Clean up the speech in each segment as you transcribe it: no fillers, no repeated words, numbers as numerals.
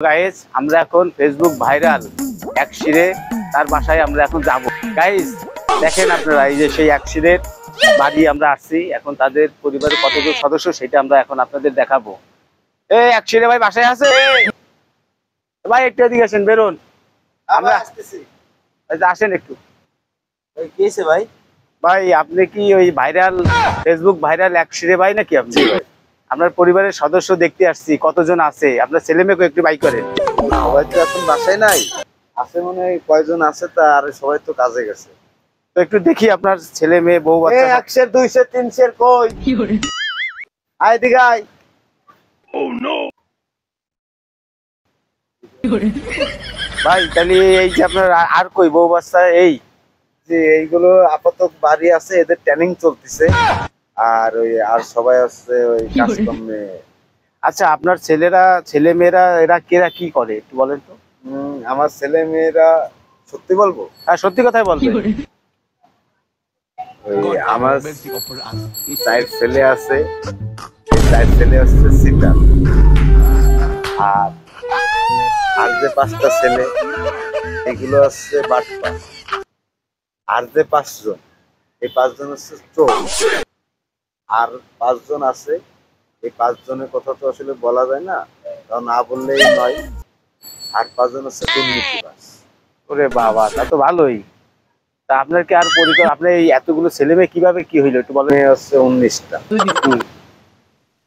Guys আমরা এখন Facebook viral একশিরে তার বাসায় আমরা এখন যাব। গাইস দেখেন আপনারা এই যে সেই একশিরের বাড়ি আমরা আসছি, এখন তাদের পরিবারের কতজন সদস্য সেটা আমরা এখন আপনাদের দেখাবো। এই একশিরে ভাই বাসায় আছে? ভাই একটু এদিকে আসেন, বেরোন। আমরা আসতেছি, আসেন একটু। কি হয়েছে ভাই? ভাই আপনি কি ওই ভাইরাল ফেসবুক ভাইরাল একশিরে ভাই নাকি আপনি? আপনার পরিবারের সদস্য দেখতে আসছি, কতজন আছে? আপনার ছেলে মেয়েকে একটু বাই করেন। সবাই তো এখন বাসায় নাই, আছে মনে হয় কয়জন আছে, তা আর সবাই তো কাজে গেছে। তো একটু দেখি আপনার ছেলে মেয়ে বউ বাচ্চা। 100 200 300 কই? আয় দিকে আয়। ভাই তাহলে এই যে আপনার আর কই বউ বাচ্চা? এই যে এইগুলো আপাতত বাড়ি আছে, এদের ট্রেনিং চলতেছে, আর ওই আর সবাই আছে ওই কাজকর্মে। আচ্ছা আপনার ছেলে মেয়েরা এরা কেরা কি করে একটু বলেন তো? আমার ছেলে মেয়েরা সত্যি বলবো, হ্যাঁ সত্যি কথাই বলবেন। ওই আমার 4 ছেলে আছে, 4 ছেলে হচ্ছে সিটার, আর আর যে 5টা ছেলে এগুলো হচ্ছে বাটপা, আর যে 5 জন এই 5 জন হচ্ছে চোর, আর 5 জন আছে। এই 5 জনের কথা তো আসলে বলা যায় না, কারণ না বললেই নয়। আর 5 জন হচ্ছে দুর্নীতিবাজ। ওরে বাবা, তা তো ভালোই। তা আপনার কি আর পরিবার, আপনার এই এতগুলো ছেলে মেয়ে কিভাবে কি হইলো একটু বলেন? মেয়ে হচ্ছে 19টা।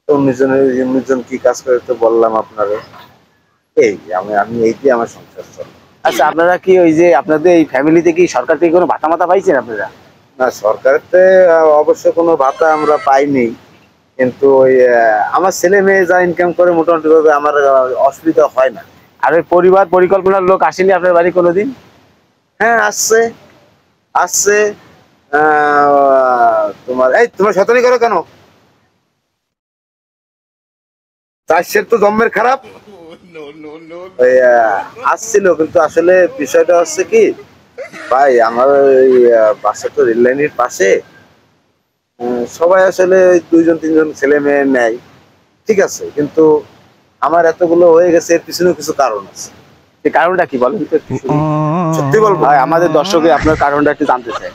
19 জন কি কাজ করে তো বললাম আপনারে। এই আমি এই দিয়ে আমার সংসার চলে। আচ্ছা আপনারা কি ওই যে আপনাদের এই ফ্যামিলিতে কি সরকার থেকে কোনো ভাতা মাতা পাইছেন আপনারা? না, সরকারের অবশ্য কোনো ভাতা আমরা পাইনি, কিন্তু ওই আমার ছেলে মেয়ে যা ইনকাম করে মোটামুটি ভাবে আমার অসুবিধা হয় না। আর ওই পরিবার পরিকল্পনার লোক আসেনি আপনার বাড়ি কোনোদিন? হ্যাঁ আসছে, আসছে। তোমার শতানি করো কেন? চাষের তো জন্মের খারাপ। ওই আসছিল, কিন্তু আসলে বিষয়টা হচ্ছে কি ভাই, আমার ওই বাসা তো রেল লাইনের পাশে, সবাই আসলে 2জন 3জন ছেলে মেয়ে নেয়, ঠিক আছে, কিন্তু আমার এতগুলো হয়ে গেছে, এর পিছনেও কিছু কারণ আছে। এই কারণটা কি বলেন তো? সত্যি বলবো ভাই আমাদের দর্শকে আপনার কারণটা একটু জানতে চাই।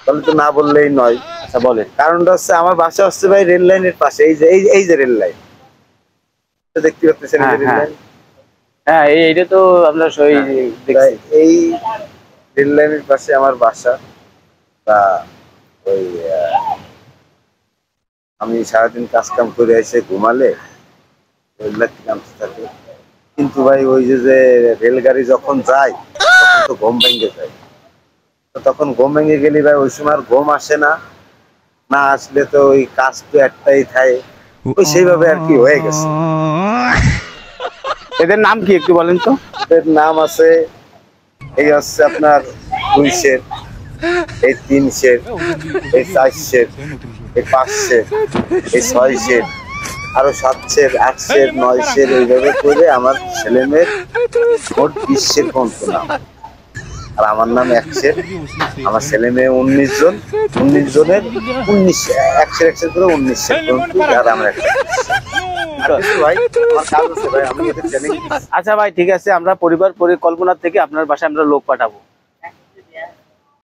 তাহলে তো না বললেই নয়। আচ্ছা বলেন। কারণটা হচ্ছে আমার বাসা হচ্ছে ভাই রেল লাইনের পাশে, এই যে রেল লাইন দেখতে পাচ্ছেন, হ্যাঁ রেল হ্যাঁ লাইন। হ্যাঁ, এইটা তো আমরা এই রেল লাইনের পাশে আমার বাসা। তা ওই আমি সারাদিন কাজ কাম করে এসে ঘুমালে নামতে থাকে, কিন্তু ভাই ওই যে রেলগাড়ি যখন যায় তখন তো ঘুম ভেঙে যায়। তো তখন ঘুম ভেঙে গেলে ভাই ওই সময় আর ঘুম আসে না, না আসলে তো ওই কাজ তো একটাই থাকে, ওই সেইভাবে আর কি হয়ে গেছে। এদের নাম কি একটু বলেন তো? এদের নাম আছে, এই হচ্ছে আপনার 2 সের, এই 3 সের, এই 4 সের, এই 5 সের, এই 6 সের, আরো 7 সের, 8 সের, 9 সের, এইভাবে করে আমার ছেলে মেয়ের মোট 20 সের পর্যন্ত নাম। আর আমার নাম 1 সের, আমার ছেলে মেয়ে 19 জন, 19 জনের 19 1 সের 1 সের করে 19 সের পর্যন্ত, আর আমার 1 ভাই আমার কাজ আছে ভাই, আমি এদের ট্রেনিং। আচ্ছা ভাই ঠিক আছে, আমরা পরিবার পরিকল্পনা থেকে আপনার বাসায় আমরা লোক পাঠাবো।